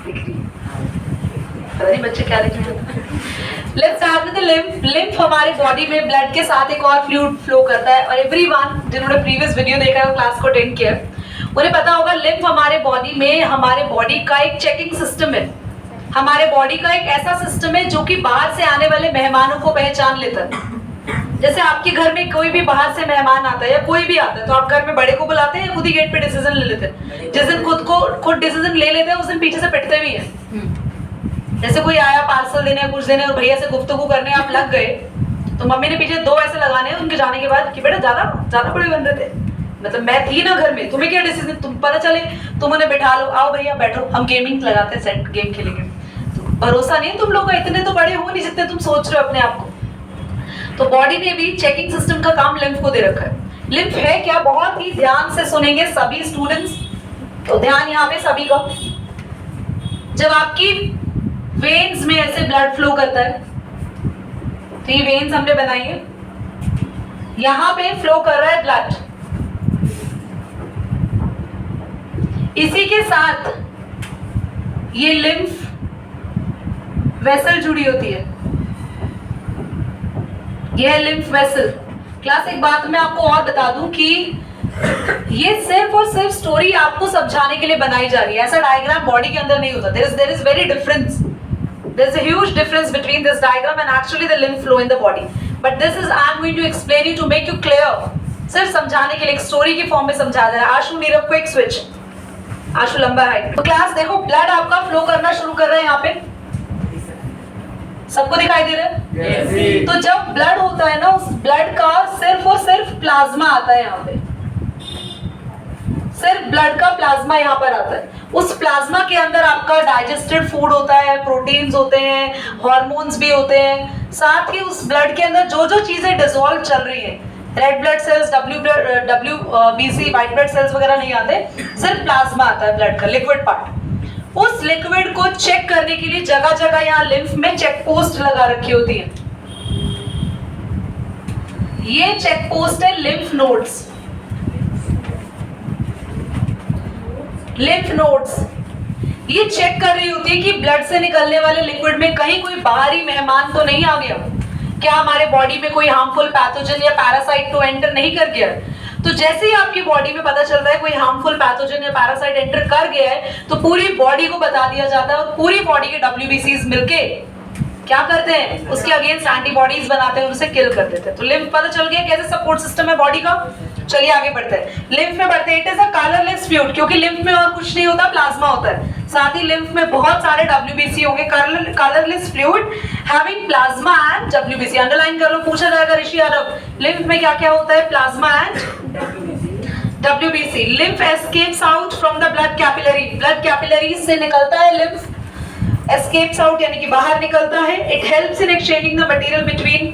दिख रही है, पता नहीं बच्चे क्या लिख रहे हैं। Let's start with the lymph. Lymph हमारे बॉडी में ब्लड के साथ एक और फ्लूइड फ्लो करता है, और एवरीवन जिन्होंने प्रीवियस वीडियो देखा है, क्लास को अटेंड किया, उन्हें पता होगा lymph हमारे बॉडी में, हमारे बॉडी का एक चेकिंग सिस्टम है, हमारे बॉडी का एक ऐसा सिस्टम है जो कि बाहर से आने वाले मेहमानों को पहचान लेता है। जैसे आपके घर में कोई भी बाहर से मेहमान आता है या कोई भी आता है, तो आप घर में बड़े को बुलाते हैं या खुद ही गेट पे डिसीजन ले लेते हैं? जिस दिन खुद डिसीजन ले लेते हैं उस दिन पीछे से पिटते भी हैं। जैसे कोई आया पार्सल देने, कुछ देने, और भैया से गुफ्तगू करने आप लग गए, तो मम्मी ने पीछे 2 ऐसे लगाने हैं उनके जाने के बाद कि बेटा ज्यादा बड़े बन रहे थे, मतलब मैं थी ना घर में, तुम्हें क्या डिसीजन, तुम पता चले तुम उन्हें बैठा लो, आओ भैया बैठो, हम गेमिंग लगाते हैं, सेट गेम खेलेंगे। तो भरोसा नहीं है तुम लोग का, इतने तो बड़े हो नहीं जितने तुम सोच रहे हो अपने आप को। तो बॉडी ने भी चेकिंग सिस्टम का काम लिम्फ को दे रखा है। लिम्फ है क्या, बहुत ही ध्यान से सुनेंगे सभी स्टूडेंट्स, तो ध्यान यहाँ पे सभी का। जब आपकी वेन्स में ऐसे ब्लड फ्लो करता है, तो ये वेन्स हमने बनाई है, यहां पे फ्लो कर रहा है ब्लड, इसी के साथ ये लिम्फ वेसल जुड़ी होती है, यह है लिम्फ वेसल। क्लास एक बात मैं आपको और बता दूं कि ये सिर्फ और सिर्फ स्टोरी आपको समझाने के लिए बनाई जा रही है, ऐसा डायग्राम बॉडी के अंदर नहीं होता। there is very difference, there is a huge difference between this diagram and actually the lymph flow in the body, but this is I am going to explain you to make you clear, सिर्फ समझाने के लिए, एक story के form में समझा दे रहा है। आशु नीरव क्विक स्विच, आशु लंबा हाइट। तो क्लास देखो, ब्लड आपका फ्लो करना शुरू कर रहा है, यहाँ पे सबको दिखाई दे रहा है? yes. तो जब ब्लड होता है ना, उस ब्लड का सिर्फ और सिर्फ प्लाज्मा आता है, यहाँ पे सिर्फ ब्लड का प्लाज्मा यहाँ पर आता है। उस प्लाज्मा के अंदर आपका डाइजेस्टेड फूड होता है, प्रोटीन्स होते हैं, हार्मोन्स भी होते हैं, साथ ही उस ब्लड के अंदर जो जो चीजें डिसॉल्व चल रही है, red blood cells, WBC, white blood cells वगैरह नहीं आते, सिर्फ प्लाज्मा आता है ब्लड का लिक्विड पार्ट। उस लिक्विड को चेक करने के लिए जगह जगह यहाँ लिम्फ में चेक पोस्ट लगा रखी होती है। ये चेक पोस्ट है लिम्फ नोड्स। लिम्फ नोड्स ये चेक कर रही होती है कि ब्लड से निकलने वाले लिक्विड में कहीं कोई बाहरी मेहमान तो नहीं आ गया, क्या हमारे बॉडी में कोई हार्मफुल पैथोजन या पैरासाइट तो एंटर नहीं कर गया। तो जैसे ही आपकी बॉडी में पता चलता है कोई हार्मफुल पैथोजन या पैरासाइट एंटर कर गया है, तो पूरी बॉडी को बता दिया जाता है, और पूरी बॉडी के WBCs मिलके क्या करते हैं, उसके अगेंस्ट एंटीबॉडीज बनाते हैं और उसे किल कर देते हैं। तो लिम्फ पता चल गया कैसे सपोर्ट सिस्टम है बॉडी का। चलिए आगे बढ़ते हैं। लिम्फ में बढ़ते हैं। It is a colourless fluid, क्योंकि लिम्फ में और कुछ नहीं होता, प्लाज्मा होता है। साथ ही लिम्फ में बहुत सारे WBC होंगे। Colourless fluid having plasma and WBC। Underline कर लो, पूछा जाएगा ऋषि यादव, लिम्फ में क्या क्या होता है, plasma and WBC। Lymph escapes out from the blood capillary. Blood capillaries से निकलता है लिम्फ, escapes out यानी कि बाहर निकलता है। It helps in exchanging the material between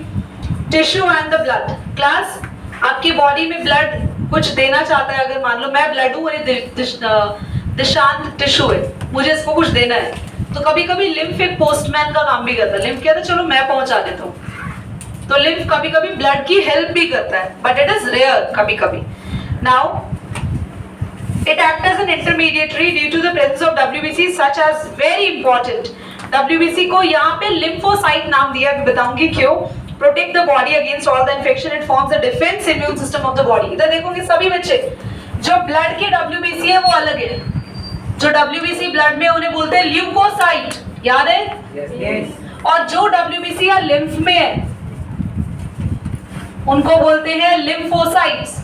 tissue and the blood। Class आपकी बॉडी में ब्लड कुछ देना चाहता है, अगर मान लो मैं ब्लड हूँ और दिशांत टिश्यू है, मुझे इसको कुछ देना है, तो कभी कभी लिम्फ एक पोस्टमैन का काम भी करता है। लिम्फ कहता है चलो मैं पहुंचा देता हूँ, तो लिम्फ कभी कभी ब्लड की हेल्प भी करता है, बट इट इज रेयर कभी कभी। Now it acts as an intermediary due to the presence of WBC such as very important। WBC को यहाँ पे lymphocyte नाम दिया, अभी बताऊंगी क्यों। Protect the body against all the infection, it forms the defense immune system of the body। इधर देखोगे सभी बच्चे, जो ब्लड के WBC है वो अलग है, जो WBC ब्लड में उन्हें बोलते हैं ल्यूकोसाइट, याद है? yes। और जो WBC या लिम्फ में है उनको बोलते हैं लिम्फोसाइट्स।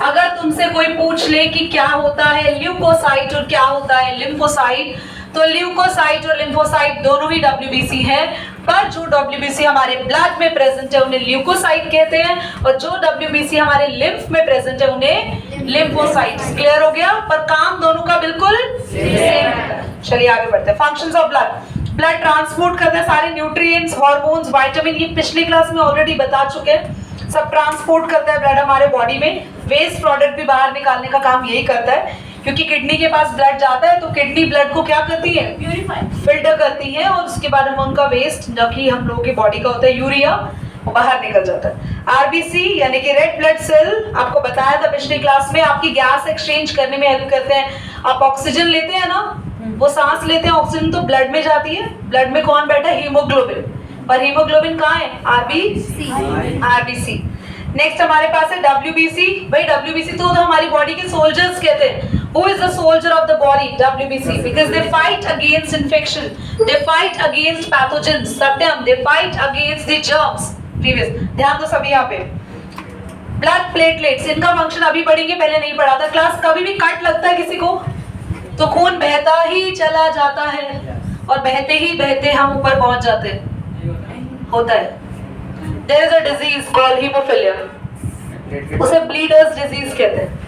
अगर तुमसे कोई पूछ ले कि क्या होता है ल्यूकोसाइट और क्या होता है लिम्फोसाइट, तो ल्यूकोसाइट और लिम्फोसाइट दोनों ही WBC है, पर जो WBC हमारे ब्लड में प्रेजेंट है उन्हें ल्यूकोसाइट कहते हैं, और जो WBC हमारे लिम्फ में प्रेजेंट है उन्हें लिम्फोसाइट्स। क्लियर हो गया? पर काम दोनों का बिल्कुल सेम है। चलिए आगे बढ़ते हैं। Functions of blood. Blood transport करता है सारे न्यूट्रिएंट्स, हार्मोन्स, विटामिन, ये पिछली क्लास में ऑलरेडी बता चुके हैं, सब ट्रांसपोर्ट करता है ब्लड हमारे बॉडी में। वेस्ट प्रोडक्ट भी बाहर निकालने का काम यही करता है, क्योंकि किडनी के पास ब्लड जाता है तो किडनी ब्लड को क्या करती है, प्यूरिफाई, फिल्टर करती है, और उसके बाद हम उनका वेस्ट जो कि हम लोगों की बॉडी का होता है यूरिया, वो बाहर निकल जाता है। RBC यानी कि रेड ब्लड सेल, आपको बताया था पिछली क्लास में, आपकी गैस एक्सचेंज करने में हेल्प करते हैं। आप ऑक्सीजन लेते हैं ना, वो सांस लेते हैं, ऑक्सीजन तो ब्लड में जाती है, ब्लड में कौन बैठा है? हीमोग्लोबिन। पर हीमोग्लोबिन कहाँ है? आरबीसी। नेक्स्ट हमारे पास है डब्ल्यूबीसी। भाई डब्ल्यूबीसी तो हमारी बॉडी के सोल्जर्स कहते हैं। Who is the soldier of the body? WBC. Because they fight against infection, they fight against pathogens. Satyam, they fight against the germs. Previous, ध्यान दो सभी यहाँ पे। ब्लड प्लेटलेट्स, इनका फंक्शन अभी पढ़ेंगे, पहले नहीं पढ़ा था। क्लास कभी भी कट लगता है किसी को तो खून बहता ही चला जाता है और बहते ही बहते हम ऊपर पहुंच जाते हैं, होता है। There is a disease called hemophilia. उसे ब्लीडर्स डिजीज कहते हैं।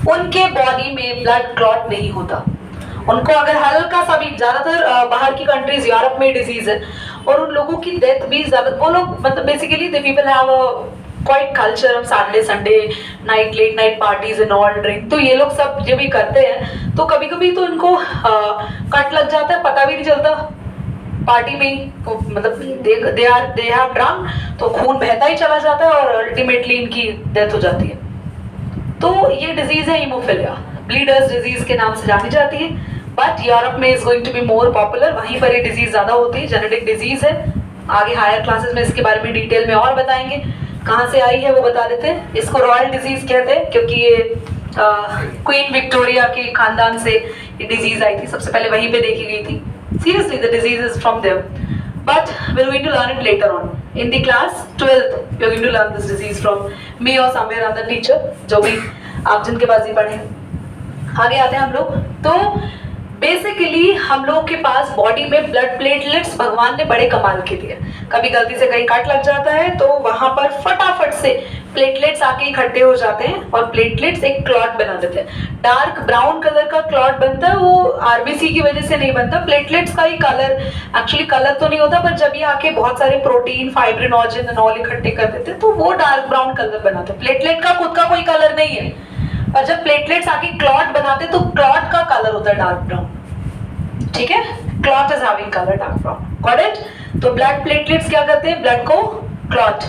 उनके बॉडी में ब्लड क्लॉट नहीं होता। उनको अगर हल्का सा भी, ज्यादातर बाहर की कंट्रीज, यूरोप में डिजीज है और उन लोगों की डेथ भी ज्यादा, वो लोग मतलब basically the people have quite culture of Saturday Sunday night, late night parties and all drink, तो ये लोग सब जब भी करते हैं तो कभी कभी तो इनको कट लग जाता है, पता भी नहीं चलता पार्टी में ही, मतलब दे हैव ड्रंक, तो खून बहता ही चला जाता है और अल्टीमेटली इनकी डेथ हो जाती है। तो ये डिजीज है हीमोफिलिया, ब्लीडर्स डिजीज के नाम से जानी जाती है। बट यूरोप में is going to be more popular, वहीं पर ये डिजीज ज्यादा होती है, जेनेटिक डिजीज है। आगे हायर क्लासेस में इसके बारे में डिटेल में और बताएंगे। कहाँ से आई है वो बता देते हैं। इसको रॉयल डिजीज कहते हैं क्योंकि ये क्वीन विक्टोरिया के खानदान से ये डिजीज आई थी, सबसे पहले वहीं पे देखी गई थी। Seriously the disease is from there, but we're going to learn it later on in the class 12th. we're going to learn this disease from me or somewhere other teacher, जो भी आप जिनके पास ही पढ़े। आगे आते हैं हम लोग। तो बेसिकली हम लोग के पास बॉडी में ब्लड प्लेटलेट्स भगवान ने बड़े कमाल के दिए। कभी गलती से कहीं कट लग जाता है तो वहां पर फटाफट से प्लेटलेट्स आके इकट्ठे हो जाते हैं और प्लेटलेट्स एक क्लॉट बना देते हैं। डार्क ब्राउन कलर का क्लॉट बनता है, वो आरबीसी की वजह से नहीं बनता, प्लेटलेट्स का ही कलर, एक्चुअली कलर तो नहीं होता, पर जब ये आके बहुत सारे प्रोटीन, फाइब्रिनोजन एंड ऑल इकट्ठे कर देते हैं तो वो डार्क ब्राउन कलर बनाते हैं। प्लेटलेट का खुद का कोई कलर नहीं है, और जब प्लेटलेट्स आके क्लॉट बनाते हैं तो क्लॉट का कलर होता है डार्क ब्राउन। ठीक है, clot is having colour dark brown, got it. तो ब्लड प्लेटलेट्स क्या करते हैं? ब्लड को क्लॉट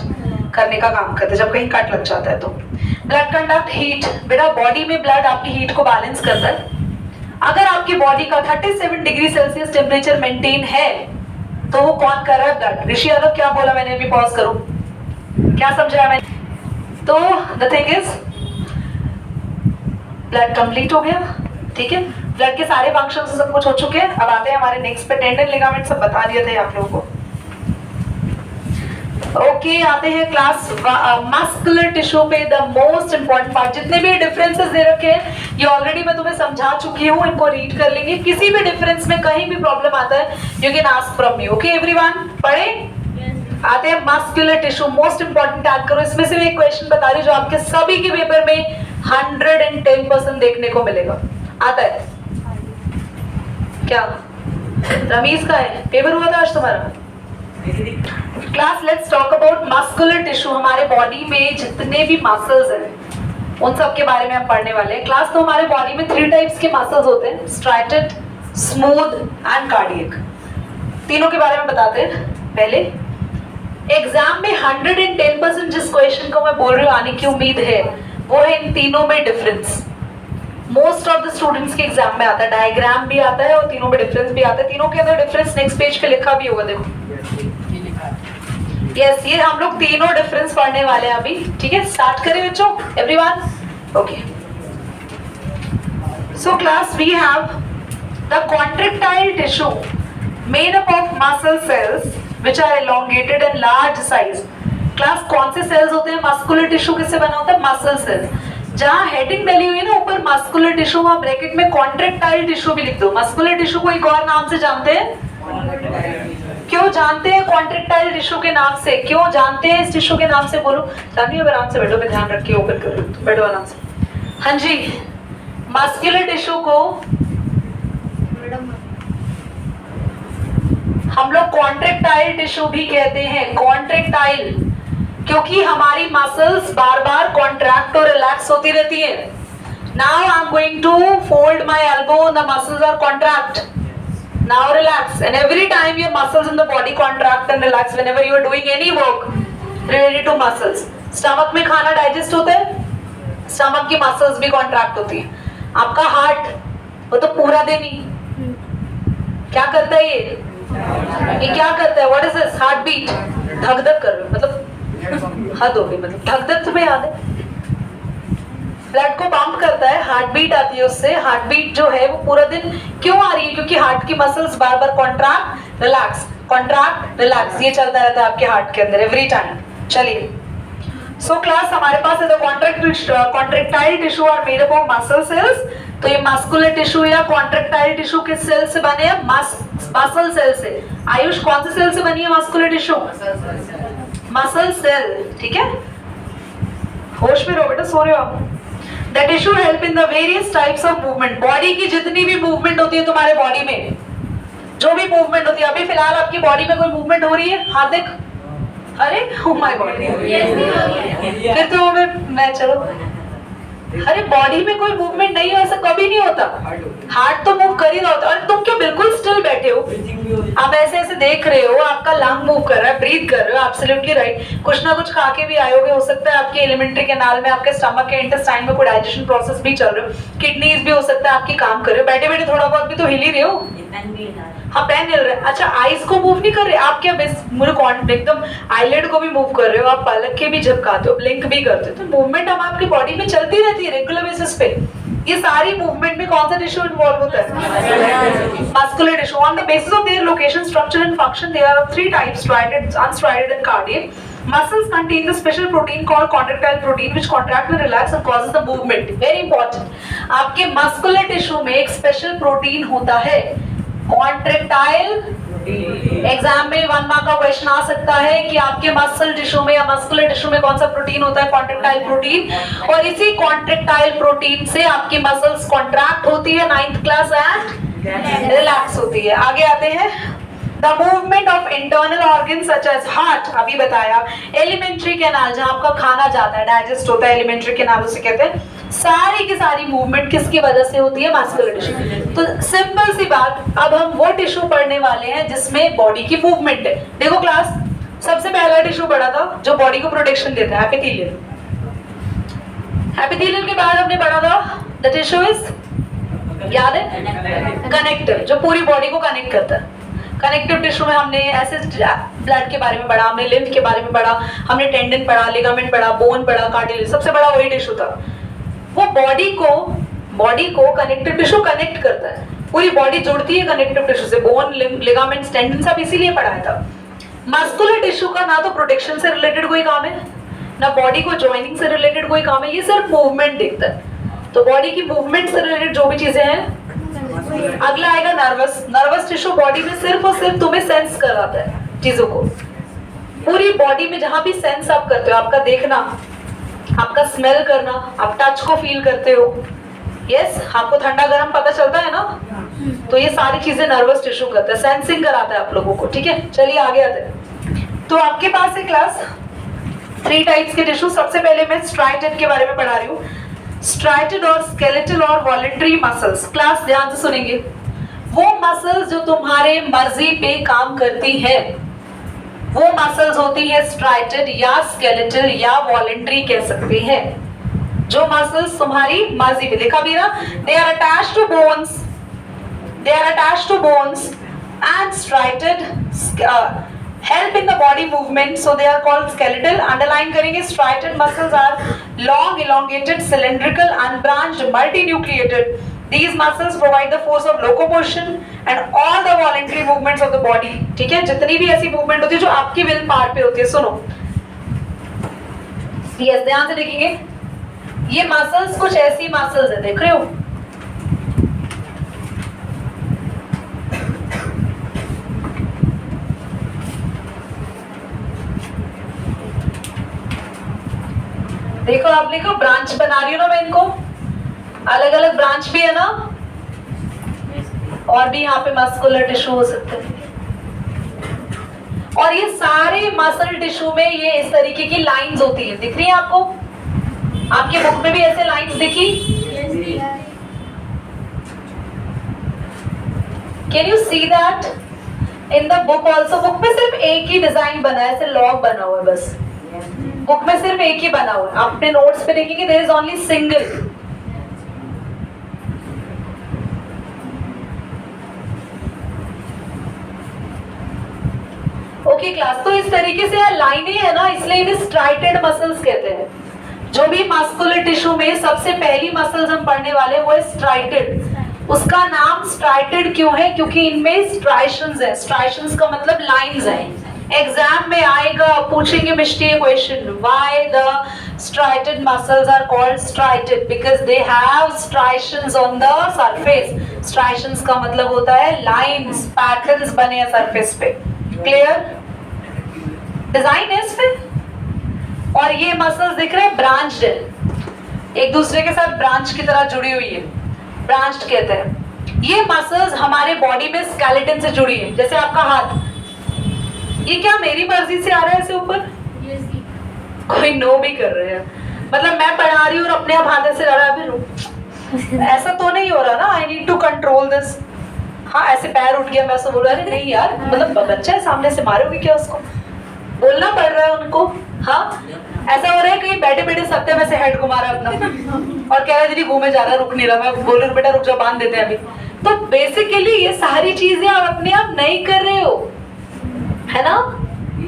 करने का काम करते हैं जब कहीं कट लग जाता है तो। ब्लड कंडक्ट हीट, बेटा बॉडी में ब्लड आपकी हीट को बैलेंस करता है। अगर आपकी बॉडी का 37 डिग्री सेल्सियस टेम्परेचर मेंटेन है तो वो कौन कर रहा है? ब्लड। ऋषि यादव क्या बोला मैंने? अभी पॉज करो, क्या समझाया मैंने? तो the thing is blood complete हो गया, ठीक है, ब्लड के सारे फंक्शन सब कुछ हो चुके हैं। अब आते हैं हमारे नेक्स्ट पे, टेंडन लिगामेंट सब बता दिए थे आप लोगों को। ओके, आते हैं क्लास मस्कुलर टिश्यू पे, द मोस्ट इंपॉर्टेंट पार्ट। जितने भी डिफरेंसेस दे रखे हैं ये ऑलरेडी मैं तुम्हें समझा चुकी हूँ, इनको रीड कर लेंगे। किसी भी डिफरेंस में कहीं भी प्रॉब्लम आता है you can ask from me. Okay everyone, पढ़े? आते हैं मस्कुलर टिश्यू, मोस्ट इंपॉर्टेंट याद करो। इसमें से एक क्वेश्चन बता रही जो आपके सभी के पेपर में 110% देखने को मिलेगा। आता है क्या? रमीज का है, पेपर हुआ था आज तुम्हारा? Class let's talk about muscular tissue. हमारे बॉडी में जितने भी मसल्स हैं उन सब के बारे में हम पढ़ने वाले हैं। क्लास तो हमारे बॉडी में 3 टाइप्स के मसल्स होते हैं, स्ट्राइटेड, स्मूथ एंड कार्डियक। तीनों के बारे में बताते हैं। पहले एग्जाम में 110% जिस क्वेश्चन को मैं बोल रही हूँ आने की उम्मीद है वो है इन तीनों में difference. Most of the students के एग्जाम में आता है, डायग्राम भी आता है और तीनों में डिफरेंस भी आता है। तीनों के अंदर डिफरेंस नेक्स्ट पेज पे लिखा भी होगा, देखो। यस, ये हम लोग तीनों डिफरेंस पढ़ने वाले हैं अभी। ठीक है, स्टार्ट करें बच्चों, everyone. Okay, so class we have the contractile tissue made up of muscle cells which are elongated and large size. Class कौन से सेल्स होते हैं? मस्कुलर टिश्यू किससे बना होता है? Muscle cells. जहां हेडिंग डली हुई है ना ऊपर मस्कुलर टिश्यू, वहां ब्रैकेट में कॉन्ट्रैक्टाइल टिश्यू भी लिख दो। मस्कुलर टिश्यू को एक और नाम से जानते हैं, क्यों जानते हैं? कॉन्ट्रैक्टाइल टिश्यू के नाम से। क्यों जानते हैं इस टिश्यू के नाम से? बोलो। जानती हो? आराम से बैठो, मैं ध्यान रख के ओपन कर रही हूँ, बैठो आराम से। हाँ जी, मस्कुलर टिश्यू को हम लोग कॉन्ट्रैक्टाइल टिश्यू भी कहते हैं। कॉन्ट्रैक्टाइल क्योंकि हमारी मसल्स बार बार कॉन्ट्रैक्ट और रिलैक्स होती रहती है। Now I am going to fold my elbow, the muscles are contract, now relax, and every time your muscles in the body contract and relax whenever you are doing any work related to muscles. Stomach में खाना digest होता है, stomach की muscles भी contract होती है। आपका heart वो तो पूरा दिन ही क्या करता है ये क्या करता है? What is this? Heart beat, धक धक कर रहे हो, मतलब हद हो गई, मतलब धक धक तुम्हें याद है? ब्लड को पंप करता है, हार्ट बीट आती है उससे। हार्ट बीट जो है वो पूरा दिन क्यों आ रही है? क्योंकि हार्ट की मसल्स बार बार कॉन्ट्रैक्ट रिलैक्स ये चलता रहता है आपके हार्ट के अंदर एवरी टाइम। चलिए, सो क्लास हमारे पास है the contractile tissue are made up of muscle cells. तो ये मस्कुलर टिश्यू या कॉन्ट्रैक्टाइल टिश्यू किस सेल से बने हैं? मसल सेल से। आयुष, कौन से सेल से बनी है मस्कुलर टिश्यू? मसल सेल, ठीक है। होश में रहो बेटा, सो रहे हो आप। The tissue help in the various types of movement. Body की जितनी भी मूवमेंट होती है तुम्हारे बॉडी में, जो भी मूवमेंट होती है, अभी फिलहाल आपकी बॉडी में कोई मूवमेंट हो रही है? हार्दिक, अरे oh my God, फिर तो मैं चलो, अरे बॉडी में कोई मूवमेंट नहीं है, ऐसा कभी नहीं होता। हार्ट तो मूव कर ही रहा होता है। और तुम क्यों बिल्कुल स्टिल बैठे हो? आप ऐसे ऐसे देख रहे हो, आपका लंग मूव कर रहा है, ब्रीथ कर रहे हो, एब्सोल्युटली राइट। कुछ ना कुछ खा के भी आयोगे, हो सकता है आपके एलिमेंट्री कैनाल में, आपके स्टमक के इंटेस्टाइन में कोई डाइजेशन प्रोसेस भी चल रहे हो, किडनीज भी हो सकता है आपकी काम कर रहे हो, बैठे बैठे थोड़ा बहुत भी तो हिल ही रहे हो। हाँ, पेन हिल रहा है। अच्छा, आईज को मूव नहीं कर रहे आप? क्या मुझे एकदम आईलिड को भी मूव कर रहे हो आप, पलक के भी झपकाते हो, ब्लिंक भी करते हो, तो मूवमेंट हम आपकी बॉडी में चलती रहती है रेगुलर बेसिस पे। ये सारी मूवमेंट में कौन सा टिश्यू इन्वॉल्व होता है? Muscular tissue. On the basis of their location, structure and function, there are 3 types: striated, unstriated and cardiac. Muscles contain the special protein called contractile protein which contract and relax and causes the movement. Very important. आपके muscular tissue में एक special protein होता है, contractile. Exam में 1 mark का question आ सकता है कि आपके मसल टिश्यू में या मस्कुलर टिश्यू में कौन सा प्रोटीन होता है? Contractile protein. और इसी कॉन्ट्रैक्टाइल प्रोटीन से आपकी मसल्स कॉन्ट्रैक्ट होती है 9th क्लास एंड रिलैक्स होती है। आगे आते हैं, the movement of internal organ such as heart, अभी बताया। एलिमेंट्री कैनाल, जहां आपका खाना जाता है, डाइजेस्ट होता है, एलिमेंट्री कैनाल उसे कहते हैं। सारी की सारी मूवमेंट किसकी वजह से होती है? Muscular tissue. तो सिंपल सी बात, अब हम वो टिश्यू पढ़ने वाले हैं जिसमें बॉडी की मूवमेंट है। देखो क्लास, सबसे पहला टिश्यू पढ़ा था जो बॉडी को प्रोटेक्शन देता है, एपिथेलियल। एपिथेलियल के बाद हमने पढ़ा था द टिश्यू इज, याद है, कनेक्टिव, जो पूरी बॉडी को कनेक्ट करता है। कनेक्टिव टिश्यू में हमने ऐसे ब्लड के बारे में पढ़ा, हमने लिम्फ के बारे में पढ़ा, हमने टेंडन पढ़ा, लिगामेंट पढ़ा, बोन पढ़ा, कार्टिलेज, सबसे बड़ा वही टिश्यू था। वो बॉडी को कनेक्टिव टिश्यू कनेक्ट करता है, पूरी बॉडी जुड़ती है कनेक्टिव टिश्यू से। बोन, लिगामेंट्स, टेंडन सब इसीलिए पढ़ाया था। मस्कुलर टिश्यू का ना तो प्रोटेक्शन से रिलेटेड कोई काम है, ना बॉडी को जॉइनिंग से रिलेटेड कोई काम है, ये सिर्फ मूवमेंट देखता है। तो बॉडी की मूवमेंट से रिलेटेड जो भी चीजें हैं। अगला आएगा नर्वस टिश्यू, बॉडी में सिर्फ और सिर्फ तुम्हें सेंस कराता है चीजों को। पूरी बॉडी में जहां भी सेंस आप करते हो, आपका देखना, आपका स्मेल करना, आप टच को फील करते हो, यस, आपको ठंडा गर्म पता चलता है ना, तो ये सारी चीजें नर्वस टिश्यू करता है, सेंसिंग कराता है आप लोगों को, ठीक है। चलिए आगे आते हैं। तो आपके पास है क्लास 3 टाइप्स के टिश्यू। सबसे पहले मैं स्ट्राइटेड के बारे में पढ़ा रही हूँ। स्ट्राइटेड और स्केलेटल और वॉलंटरी मसल्स। क्लास ध्यान से सुनेंगे। वो मसल्स जो तुम्हारे मर्जी पे काम करती है, वो मसल्स होती है स्ट्राइटेड या स्केलेटल या वॉलंटरी कह सकते हैं। जो मसल्स तुम्हारी मर्जी पे, देखा भी ना, they are attached to bones and striated help in the body movement, so they are called skeletal. Underline करेंगे, striated muscles are long, elongated, cylindrical, unbranched, multinucleated. These muscles provide the force of locomotion and all the voluntary movements of the body. ठीक है, जितनी भी ऐसी movement होती है जो आपकी विल पावर पे होती है, सुनो, यस, ध्यान से देखेंगे। ये मसल्स कुछ ऐसी मसल्स है, देख रहे हो, देखो, आप लिखो, ब्रांच बना रही हो ना मैं इनको, अलग अलग ब्रांच भी है ना, और भी यहाँ पे मस्कुलर टिश्यू हो सकते हैं। और ये सारे मसल टिश्यू में ये इस तरीके की लाइंस होती है, दिख रही है आपको? आपके बुक में भी ऐसे लाइंस दिखी? Can you see that in the book also? Book में सिर्फ एक ही डिजाइन बना है, ऐसे लॉग बना हुआ है, बस बुक में सिर्फ एक ही बना हुआ है। आप अपने नोट्स पे देखेंगे, there is only single. Okay class, तो इस तरीके से यार लाइनें है ना, इसलिए इन्हें स्ट्राइटेड मसल्स कहते हैं। जो भी मस्कुलर टिश्यू में सबसे पहली मसल्स हम पढ़ने वाले हैं वो है स्ट्राइटेड। उसका नाम स्ट्राइटेड क्यों है? क्योंकि इनमें स्ट्राइशंस है। स्ट्राइशंस का मतलब लाइंस है। एग्जाम में आएगा, पूछेंगे misty question, why the striated muscles are called striated because they have striations on the surface। striations का मतलब होता है lines, patterns बने हैं surface पे। clear? डिजाइन है इसमें। और ये मसल्स दिख रहे हैं ब्रांच्ड है, एक दूसरे के साथ ब्रांच की तरह जुड़ी हुई है, ब्रांच्ड कहते हैं। ये मसल्स हमारे बॉडी में स्केलेटन से जुड़ी है। जैसे आपका हाथ, ये क्या मेरी मर्जी से आ रहा है ऐसे ऊपर? कोई नो भी कर रहे हैं, मतलब मैं पढ़ा रही हूँ और अपने आप हाथ से आ रहा है, अभी ऐसा तो नहीं हो रहा ना। I need to control this. हाँ ऐसे पैर उठ गया, मैं ऐसा बोल रहा है नहीं यार, मतलब बच्चा है सामने से, मारोगे क्या उसको? बोलना पड़ रहा है उनको। हाँ ऐसा हो रहा है कहीं बैठे बैठे सत्य में से हेड घुमा रहा है अपना और कह रहा है दीदी घूमे जा रहा है, रुक नहीं रहा। मैं बोल रही हूँ बेटा रुक जाओ, बांध देते हैं अभी। तो बेसिकली ये सारी चीजें आप अपने आप नहीं कर रहे हो, है ना?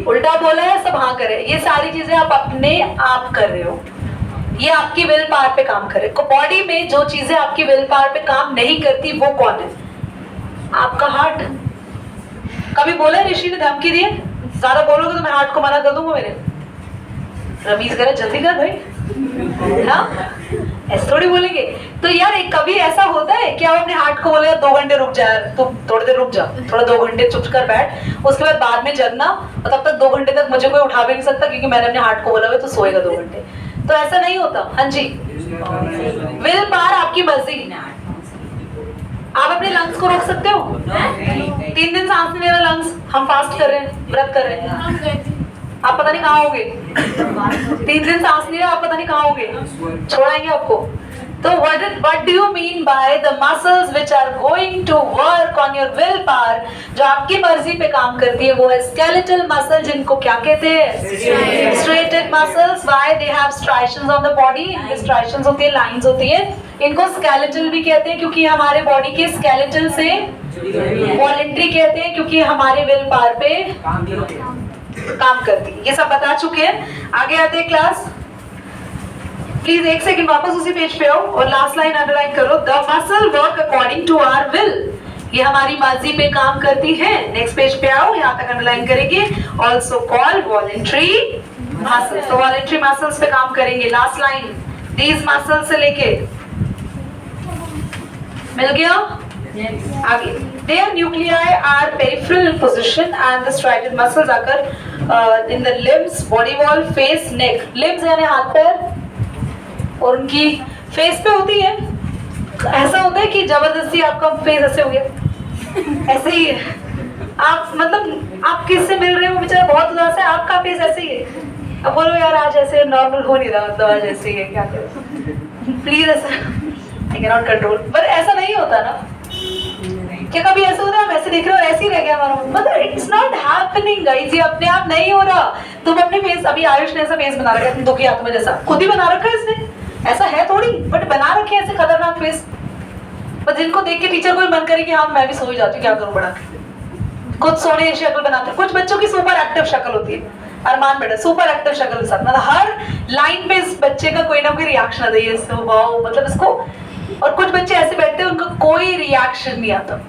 उल्टा बोला है सब हाँ करे, ये सारी चीजें आप अपने आप कर रहे हो। ये आपकी विल पावर पे काम करे। बॉडी में जो चीजें आपकी विल पावर पे काम नहीं करती वो कौन है? आपका हार्ट। कभी बोला है ऋषि ने धमकी दी है, ज्यादा बोलोगे तो मैं हार्ट को मना कर दूंगा मेरे। रमीज करे जल्दी कर भाई, हाँ ऐसे थोड़ी बोलेंगे। तो यार एक कभी ऐसा होता है कि आप अपने हार्ट को बोले 2 घंटे रुक जा, तुम थोड़ी देर रुक जा, थोड़ा 2 घंटे चुप कर बैठ, उसके बाद में जगना, और तब तक 2 घंटे तक मुझे कोई उठा भी नहीं सकता क्योंकि मैंने अपने हार्ट को बोला हुआ तो सोएगा 2 घंटे। तो ऐसा नहीं होता। हाँ जी, विल पावर आपकी मर्जी। आप अपने लंग्स को रोक सकते हो? 3 दिन सांस नहीं ले रहा लंग्स, हम फास्ट कर रहे हैं, व्रत कर रहे हैं, आप पता नहीं कहाँ होगे। 3 दिन सांस नहीं रहा, आप पता नहीं कहाँ होगे, छोड़ाएंगे आपको। तो what do you mean by the muscles which are going to work on your will power, जो आपकी मर्जी पे काम करती है वो है skeletal muscle, जिनको क्या कहते हैं? Striated muscles। Why they have striations on the body? इनकी striations होती है, lines होती है, इनको skeletal भी कहते हैं क्योंकि हमारे बॉडी के skeletal से, voluntary कहते हैं क्योंकि हमारे will power पे काम करती है। ये सब बता चुके हैं, आगे आते हैं क्लास। प्लीज 1 सेकंड वापस उसी पेज पे आओ और लास्ट लाइन अंडरलाइन करो। The muscle work according to our will, ये हमारी मर्जी पे काम करती है। नेक्स्ट पेज पे आओ, यहाँ तक अंडरलाइन करेंगे। ऑल्सो कॉल्ड वॉलेंट्री मसल्स, तो वॉलेंट्री मसल्स पे काम करेंगे। लास्ट लाइन, दीज मसल्स से लेके मिल गया? आगे, their nuclei are peripheral in position and the striated muscles occur in the limbs, body wall, face, neck। limbs यानी हाथ पैर, और उनकी फेस पे होती है। ऐसा होता है कि जबरदस्ती आपका फेस ऐसे हो गया, ऐसे ही है। आप मतलब आप किससे मिल रहे हो, बेचारा बहुत उदास है, आपका फेस ऐसे ही है। अब बोलो यार आज ऐसे नॉर्मल हो नहीं रहा, मतलब आज ऐसे ही है, क्या करें? प्लीज ऐसा आई कैन नॉट कंट्रोल, पर ऐसा नहीं होता ना। क्या कभी ऐसा होता है हम ऐसे देख रहे हो ऐसे ही रह गया हमारा, मतलब इट्स नॉट हैपनिंग गाइस, ये अपने आप नहीं हो रहा। तुम अपने फेस, अभी आयुष ने ऐसा फेस बना रखा है दुखी आत्मा जैसा, खुद ही बना रखा है इसने, ऐसा है थोड़ी, बट बना रखे ऐसे खतरनाक फेस। पर जिनको देख के टीचर को भी मन करे कि हाँ मैं भी सो ही जाती हूँ, क्या करूँ बड़ा, खुद सोने की शक्ल बनाते हैं। कुछ बच्चों की सुपर एक्टिव शक्ल होती है, अरमान बेटा सुपर एक्टिव शक्ल के साथ, मतलब हर लाइन पे इस बच्चे का कोई ना कोई रिएक्शन आता है, इसको वाओ मतलब इसको। और कुछ बच्चे ऐसे बैठते हैं उनका कोई रिएक्शन नहीं आता,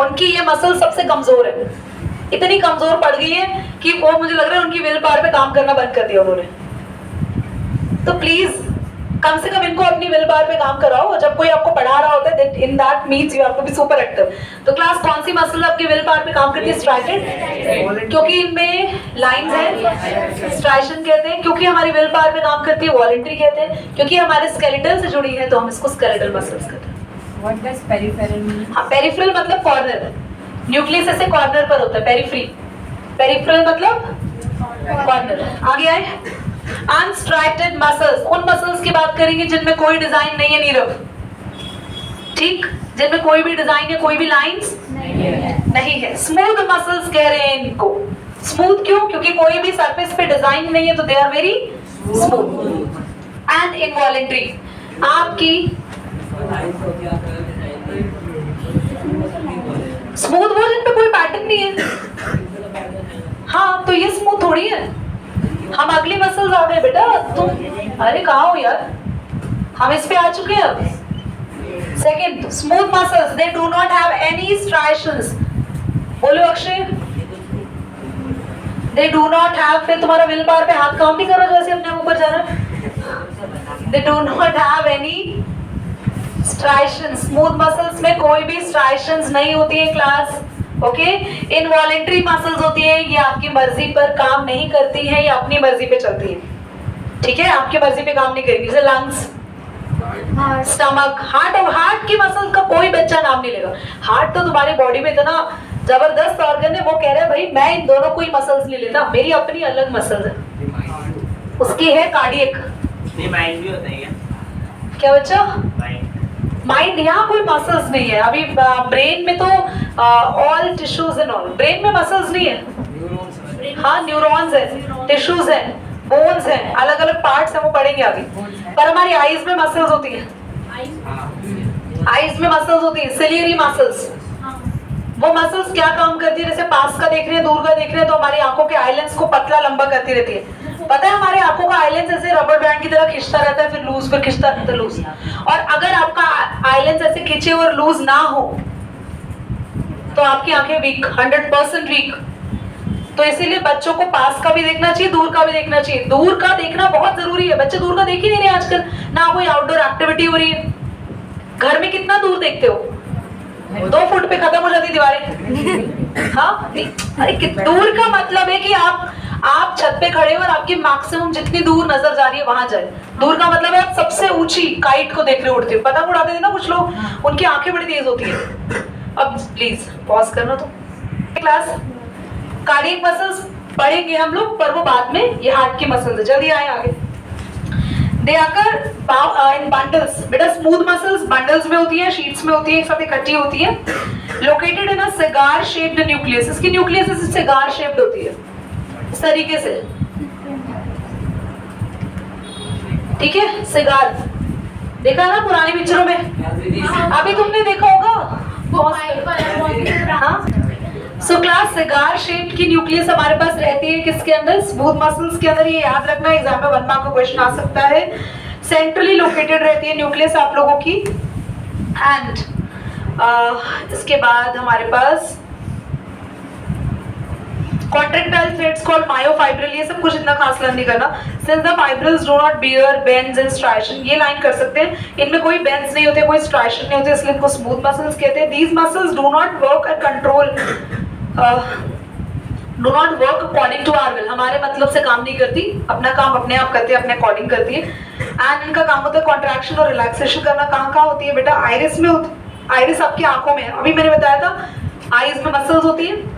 उनकी ये मसल सबसे कमजोर है, इतनी कमजोर पड़ गई है कि वो मुझे लग रहा है उनकी विल पावर पे काम करना बंद कर दिया उन्होंने। तो प्लीज कम से कम इनको अपनी विल पावर पे काम कराओ। जब कोई आपको पढ़ा रहा होता है in that means you have to be super active. तो क्लास कौन सी मसल आपकी विल पावर पे काम करती है? स्ट्राइटेड, क्योंकि इनमें लाइंस है, स्ट्राइशन कहते हैं। क्योंकि हमारी विल पावर पे काम करती है, वॉलेंट्री कहते हैं। क्योंकि हमारे स्केलेटल से जुड़ी है तो हम इसको स्केलेटल मसल्स कहते हैं। What does peripheral mean? हाँ, पेरिफेरल मतलब कॉर्नर, न्यूक्लियस ऐसे कॉर्नर पर होता है, पेरिफेरी, पेरिफेरल मतलब कॉर्नर। आगे आए, अनस्ट्राइटेड मसल्स, उन मसल्स की बात करेंगे जिनमें कोई डिजाइन नहीं है नीरव, ठीक, जिनमें कोई भी डिजाइन या कोई भी लाइंस नहीं है। स्मूथ मसल्स कह रहे हैं इनको। स्मूथ क्यों? क्योंकि कोई भी सरफेस पे डिजाइन नहीं है तो they are very smooth. And involuntary, आपकी स्मूथ वो जिन पे कोई पैटर्न नहीं है। हाँ थोड़ी है। हम अगली मसल्स आ गए बेटा, तुम अरे कहाँ हो यार, हम इस पे आ चुके हैं अब। Second, smooth muscles, they do not have any striations. बोलो Akshay, they do not have, फिर तुम्हारा विल पावर पे हाथ काम नहीं कर रहा जैसे अपने ऊपर जा रहा है। दे do not have any striations, smooth muscles में कोई भी स्ट्राइशंस नहीं होती है क्लास, ओके। इनवॉलेंट्री मसल्स होती है, ये आपकी मर्जी पर काम नहीं करती है, ये अपनी मर्जी पे चलती है, ठीक है, आपकी मर्जी पे काम नहीं करेगी। जैसे लंग्स, स्टमक, हार्ट, और हार्ट की मसल्स का कोई बच्चा नाम नहीं लेगा। हार्ट तो तुम्हारी बॉडी में इतना जबरदस्त ऑर्गन है, वो कह रहा है भाई मैं इन दोनों को ही मसल्स नहीं लेता, मेरी अपनी अलग मसल्स है, उसकी है कार्डियक। माइंड भी होता है क्या बच्चा? माइंड, यहाँ कोई मसल्स नहीं है अभी। ब्रेन में तो all tissues and all, brain में मसल्स नहीं है। हाँ, न्यूरॉन्स है, टिश्यूज है, बोन्स है, अलग अलग पार्ट्स है, वो पढ़ेंगे आगे। पर हमारी आईज में मसल्स होती है, आईज में मसल्स होती है, सिलियरी मसल्स। वो मसल्स क्या काम करती है, जैसे पास का देख रहे हैं, दूर का देख रहे हैं, तो हमारी आंखों के आईलेंस को पतला लंबा करती रहती है। पता है हमारे आंखों का आईलेंस ऐसे रबर बैंड की तरह खिंचता रहता है, फिर लूज, फिर खिंचता रहता है, लूज। और अगर आपका आईलेंस ऐसे खिंचे और लूज ना हो तो आपकी आंखें वीक, 100% वीक। तो इसीलिए बच्चों को पास का भी देखना चाहिए, दूर का भी देखना चाहिए। दूर का देखना बहुत जरूरी है, बच्चे दूर का देख ही नहीं रहे आजकल, ना कोई आउटडोर एक्टिविटी हो रही है। घर में कितना दूर देखते हो, 2 फुट पे खत्म हो जाती दीवारें। हाँ, अरे दूर का मतलब है कि आप छत पे खड़े हो और आपकी मैक्सिमम जितनी दूर नजर जा रही है वहां जाए। दूर का मतलब है आप सबसे ऊंची काइट को देख रहे उड़ते हो। पतंग उड़ाते थे ना कुछ लोग, उनकी आंखें बड़ी तेज होती है। अब प्लीज पॉज करना। तो क्लास कार्डियक मसल्स पढ़ेंगे हम लोग, पर वो बाद में, ये हार्ट की मसल्स है। जल्दी आए आगे। दे आकर इन बंडल्स, बेटा स्मूथ मसल्स बंडल्स में होती है, शीट्स में होती है, एक साथ इकट्ठी होती है। Located in a cigar shaped nucleus, इसकी न्यूक्लियस इस सिगार शेप्ड होती है इस तरीके से, ठीक है। सिगार देखा ना पुरानी पिक्चरों में, अभी तुमने देखा होगा। हाँ, सो क्लास सिगार शेप की न्यूक्लियस हमारे पास रहती है किसके अंदर, स्मूथ मसल्स के अंदर। ये याद रखना, एग्जाम में 1 मार्क का क्वेश्चन आ सकता है। सेंट्रली लोकेटेड रहती है न्यूक्लियस आप लोगों की। एंड इसके बाद हमारे पास contractile threads called myofibril, ये सब कुछ इतना खास लर्न नहीं करना। Since the fibrils do not bear bends and striation, ये लाइन कर सकते हैं, इनमें कोई bends नहीं होते, कोई striation नहीं होते, इसलिए इनको smooth muscles कहते हैं। These muscles do not work and control, do not work according to our will, हमारे मतलब से काम नहीं करती, अपना काम अपने आप करती है, अपने अकॉर्डिंग करती है। एंड इनका काम होता है कॉन्ट्रैक्शन और रिलैक्सेशन करना। कहाँ कहाँ होती है बेटा? आइरिस में होती, आइरिस आपकी आंखों में है। अभी मैंने बताया था आइज में मसल्स होती है,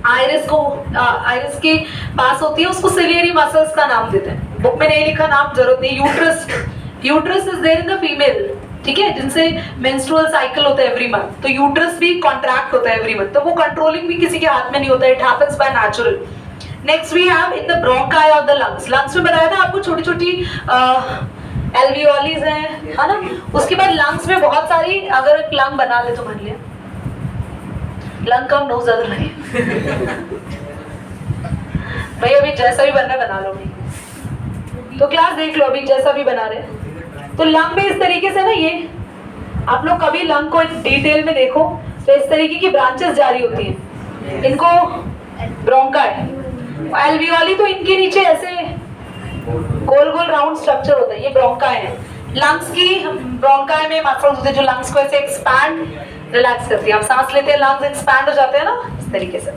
आइरिस को आइरिस के पास होती है, उसको सिलियरी मसल्स का नाम देते हैं। बुक में नहीं लिखा नाम, जरूरत नहीं। Uterus, uterus is there in the female, ठीक है, जिनसे मेंस्ट्रुअल साइकिल होता है एवरी मंथ, तो यूट्रस भी कॉन्ट्रैक्ट होता है एवरी मंथ, तो वो कंट्रोलिंग भी किसी के हाथ में नहीं होता, it happens by natural. Next we have in the bronchi of the lungs. Lungs में बताया था आपको छोटी छोटी एल्वियोलीज हैं, है ना। उसके बाद लंग्स में बहुत सारी, अगर एक लंग बना ले तो मान लिया लंग कम नोज ज्यादा लगे भाई, अभी जैसा भी बनना बना लो भाई। तो क्लास देख लो अभी जैसा भी बना रहे। तो लंग में इस तरीके से ना, ये आप लोग कभी लंग को डिटेल में देखो तो इस तरीके की ब्रांचेस जारी होती हैं, इनको ब्रोंकाई। एल्वियोली तो इनके नीचे ऐसे गोल गोल राउंड स्ट्रक्चर होता है, ये ब्रोंकाई है। लंग्स की ब्रोंकाई में मसल्स होते हैं जो लंग्स को ऐसे एक्सपैंड रिलैक्स करती है। हम सांस लेते हैं, लंग्स एक्सपैंड हो जाते हैं ना, इस तरीके से।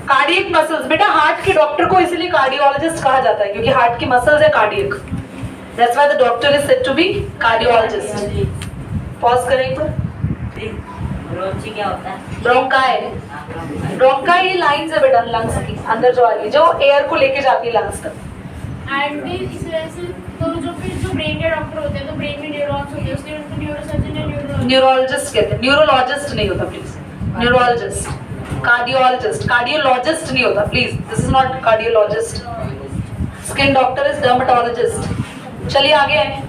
कार्डियक मसल्स, बेटा हार्ट के डॉक्टर को इसलिए कार्डियोलॉजिस्ट कहा जाता है क्योंकि हार्ट की मसल्स है cardiac, that's why the doctor is said to be cardiologist. Pause करें पर ब्रोंची क्या होता है? ब्रोंकाई, ब्रोंकाई ये लाइंस है बेटा लंग्स की अंदर जो आ रही है, जो एयर को लेके जाती है लंग्स तक। एंड इस वजह से तो जो फिर जो ब्रेन के डॉक्टर होते हैं तो ब्रेन में न्यूरॉन्स होते हैं, उसके उनको न्यूरोसर्जन या न्यूरोलॉजिस्ट कहते हैं, न्यूरोलॉजिस्ट नहीं होता प्लीज, न्यूरोलॉजिस्ट। कार्डियोलॉजिस्ट, कार्डियोलॉजिस्ट नहीं होता please, this is not cardiologist. Skin doctor is dermatologist. चलिए आगे आए।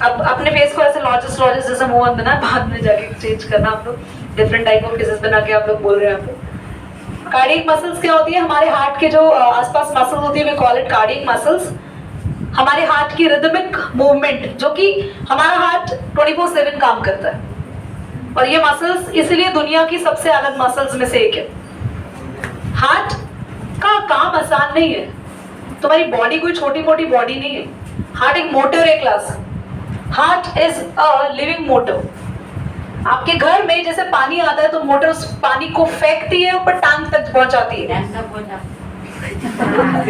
अब अपने फेस को ऐसे लॉजिस्ट लॉजिस्ट जैसा मुंह बंद ना, बाद में जाके चेंज करना। आप लोग डिफरेंट टाइप ऑफ केसेस बना के आप लोग बोल रहे हैं। आप लोग कार्डियक मसल्स क्या होती है? हमारे हार्ट के जो आसपास मसल्स होती है, we call it cardiac muscles. हमारे हार्ट की रिदमिक मूवमेंट, जो कि हमारा हार्ट 24/7 काम करता है, और ये मसल्स इसलिए दुनिया की सबसे अलग मसल्स में से एक है। हार्ट का काम आसान नहीं है। तुम्हारी बॉडी कोई छोटी मोटी बॉडी नहीं है। हार्ट एक मोटर है class. Heart is a living motor. आपके घर में जैसे पानी आता है तो मोटर उस पानी को फेंकती है, ऊपर टैंक तक पहुंचाती है।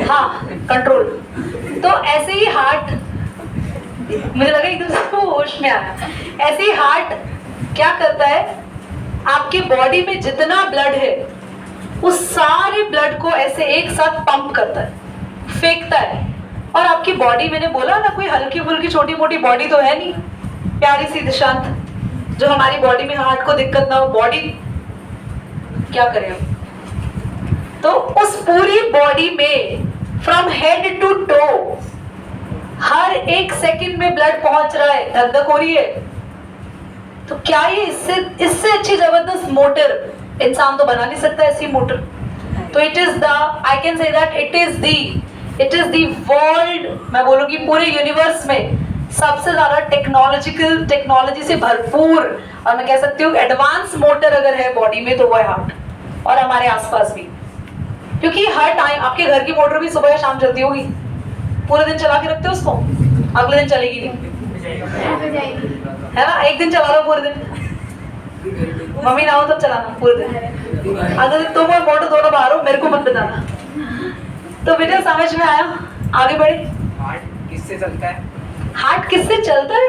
हाँ, कंट्रोल। तो ऐसे ही हार्ट, मुझे लगा एकदम सबको होश में आया, ऐसे ही हार्ट क्या करता है, आपकी बॉडी में जितना ब्लड है उस सारे ब्लड को ऐसे एक साथ पंप करता है, फेंकता है। और आपकी बॉडी, मैंने बोला ना, कोई हल्की फुल्की छोटी मोटी बॉडी तो है नहीं, प्यारी सी दिशांत, जो हमारी बॉडी में हार्ट को दिक्कत ना हो। बॉडी क्या करें हम? तो उस पूरी बॉडी में फ्रॉम हेड टू टो हर एक सेकंड में ब्लड पहुंच रहा है, धक धक हो रही है। तो क्या ये इससे अच्छी जबरदस्त मोटर इंसान तो बना नहीं सकता, ऐसी मोटर। तो it is the, I can say that it is the world, मैं बोलूंगी पूरे यूनिवर्स में सबसे ज्यादा टेक्नोलॉजी से भरपूर, और मैं कह सकती हूँ एडवांस मोटर अगर है बॉडी में तो वो है हार्ट, और हमारे आसपास भी। क्योंकि हर टाइम आपके घर की मोटर भी सुबह या शाम चलती होगी, पूरे दिन चला के रखते हो उसको, अगले दिन चलेगी नहीं, है ना? एक दिन चला लो पूरे दिन, मम्मी ना हो तब चलाना पूरे दिन, अगर तुम और मोटर दोनों बाहर हो मेरे को मत बताना। तो बेटा समझ में आया? आगे बढ़े। हार्ट किससे चलता है? हार्ट किससे चलता है?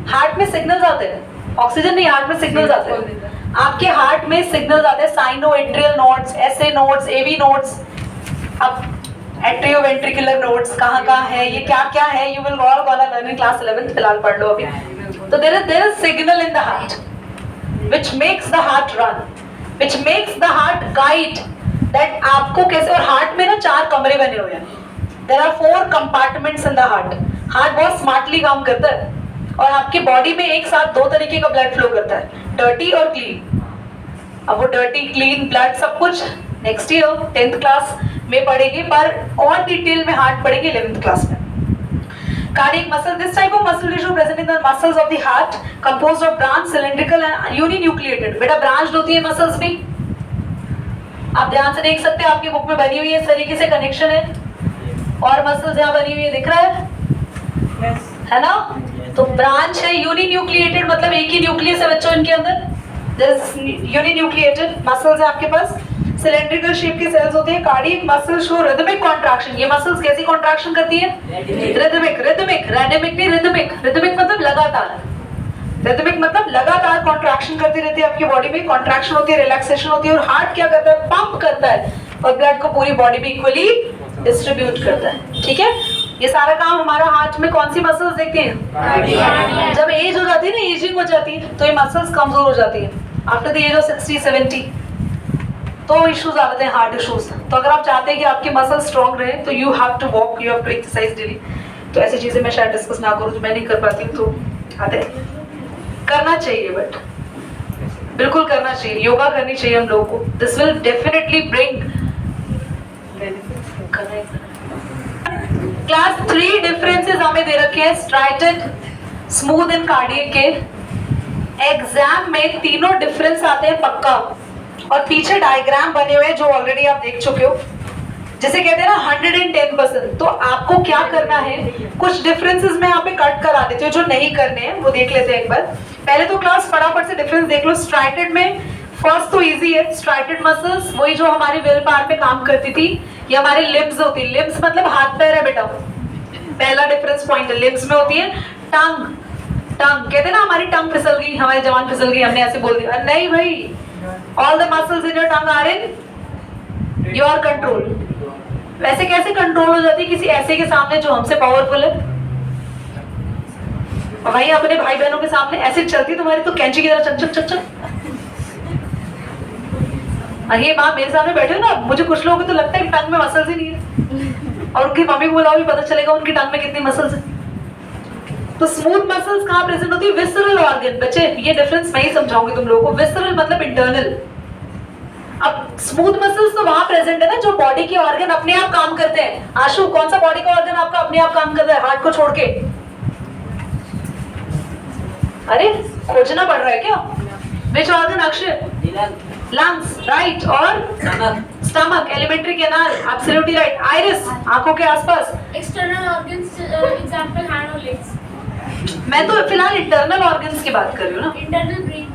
हार्ट में सिग्नल्स आते हैं, ऑक्सीजन नहीं, हार्ट में सिग्नल्स आते हैं। आपके हार्ट में सिग्नल्स आते हैं, sino atrial nodes, SA nodes, AV nodes, अब एट्रियोवेंट्रिकुलर नोड्स कहाँ है, ये क्या क्या है, you will all gonna learn in class 11th, फिलहाल पढ़ लो अभी। तो there is signal in the heart which makes the heart run, which makes the heart guide that आपको कैसे। और हार्ट में ना 4 कमरे बने हुए हैं, there are 4 compartments in the heart. Heart बहुत स्मार्टली काम करता है, और आपकी बॉडी में एक साथ 2 तरीके का ब्लड फ्लो करता है, डर्टी और क्लीन। अब वो डर्टी क्लीन ब्लड सब कुछ नेक्स्ट ईयर 10th क्लास में पढ़ेंगे, पर और डिटेल में हार्ट पढ़ेंगे 11th क्लास में। Cardiac muscle, this type of muscle tissue present in the muscles of the heart, composed of branched, cylindrical and uninucleated। बेटा branched होती है मसल्स भी, आप ध्यान से देख सकते हैं, आपकी बुक में बनी हुई है, इस तरीके से कनेक्शन है, और मसल्स यहाँ बनी हुई है, दिख रहा है? है ना? तो ब्रांच है, यूनिन्यूक्लिएटेड मतलब एक ही न्यूक्लियस है बच्चों इनके अंदर, यूनिन्यूक्लिएटेड मसल्स है आपके पास, सिलेंड्रिकल शेप के सेल्स होते हैं। Cardiac muscle show rhythmic contraction. ये मसल्स कैसी कॉन्ट्रैक्शन करती है? रिदमिक, रैंडमिक नहीं, रिदमिक मतलब लगातार, रिदमिक मतलब लगातार कॉन्ट्रैक्शन करती रहती है आपकी बॉडी में, कॉन्ट्रैक्शन होती है, रिलैक्सेशन होती है, और हार्ट क्या करता है? पंप करता है और ब्लड को पूरी बॉडी में इक्वली डिस्ट्रीब्यूट करता है। ठीक है, ये सारा काम हमारा हार्ट में कौन सी मसल्स देखते हैं? जब एज हो जाती है ना, एजिंग हो जाती है, तो ये मसल्स कमजोर हो जाती है आफ्टर द एज ऑफ 60-70, तो इश्यूज आ जाते हैं, हार्ट इश्यूज। तो अगर आप चाहते हैं कि आपकी मसल स्ट्रॉन्ग रहे तो you have to walk, you have to exercise daily. तो ऐसी चीजें मैं शायद डिस्कस ना करूँ, जो मैं नहीं कर पाती हूँ, तो आते करना चाहिए, बट बिल्कुल करना चाहिए, योगा करनी चाहिए हम लोगों को। This will definitely bring. Class 3 differences हमें दे रखे हैं, स्ट्राइटेड, स्मूथ एंड कार्डियक के। एग्जाम में तीनों डिफरेंस आते हैं पक्का, और पीछे डायग्राम बने हुए हैं जो ऑलरेडी आप देख चुके हो, जिसे कहते हैं ना 110%। तो आपको क्या करना है, कुछ डिफरेंसेस मैं यहाँ पे कट करा देती हूँ, जो नहीं करने हैं वो देख लेते हैं एक बार। पहले तो क्लास फटाफट से डिफरेंस देख लो। स्ट्राइटेड में फर्स्ट तो इजी है, स्ट्राइटेड मसल्स वही जो हमारी विल पावर पे काम करती थी, ये हमारी लिम्स होती है। लिम्स मतलब हाथ पैर है बेटा, पहला डिफरेंस पॉइंट है। लिम्स में होती है टंग, टंग कहते हैं ना हमारी टंग फिसल गई, हमारी जवान फिसल गई, हमने ऐसे बोल दिया, नहीं भाई, all the muscles in your tongue are in your control. वैसे कैसे कंट्रोल हो जाती है किसी ऐसे के सामने जो हमसे पावरफुल है? और वहीं अपने भाई बहनों के सामने ऐसे चलती तुम्हारी तो कैंची की तरह चक चक चक चक। और ये माँ मेरे सामने बैठे हो ना, मुझे कुछ लोगों को तो लगता है कि टंग में मसल्स ही नहीं है, और उनकी मम्मी को बुलाओ भी पता चलेगा उनकी टंग में कितनी मसल्स है। तो स्मूथ मसल्स कहाँ प्रेजेंट होती है? Visceral organ. बच्चे ये डिफरेंस मैं ही समझाऊंगी तुम लोगों को। विसरल मतलब इंटरनल, अब स्मूथ मसल्स तो वहां प्रेजेंट है ना जो बॉडी के ऑर्गन अपने आप काम करते हैं। आशु, कौन सा बॉडी का ऑर्गन आपका अपने आप काम कर रहा है हार्ट को छोड़ के? अरे खोजना पड़ रहा है क्या? Which organ Akshay? Lungs, right. और stomach, alimentary canal, absolutely right. Iris, आंखों के आसपास। एक्सटर्नल ऑर्गन्स एग्जांपल हैंड और लेग्स। मैं तो फिलहाल इंटरनल ऑर्गन्स की बात कर रही हूँ ना। Internal brain.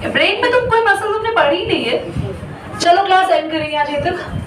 ब्रेन में तो कोई मसल तुमने पढ़ी ही नहीं है। चलो क्लास एंड करेंगे आज ये तक।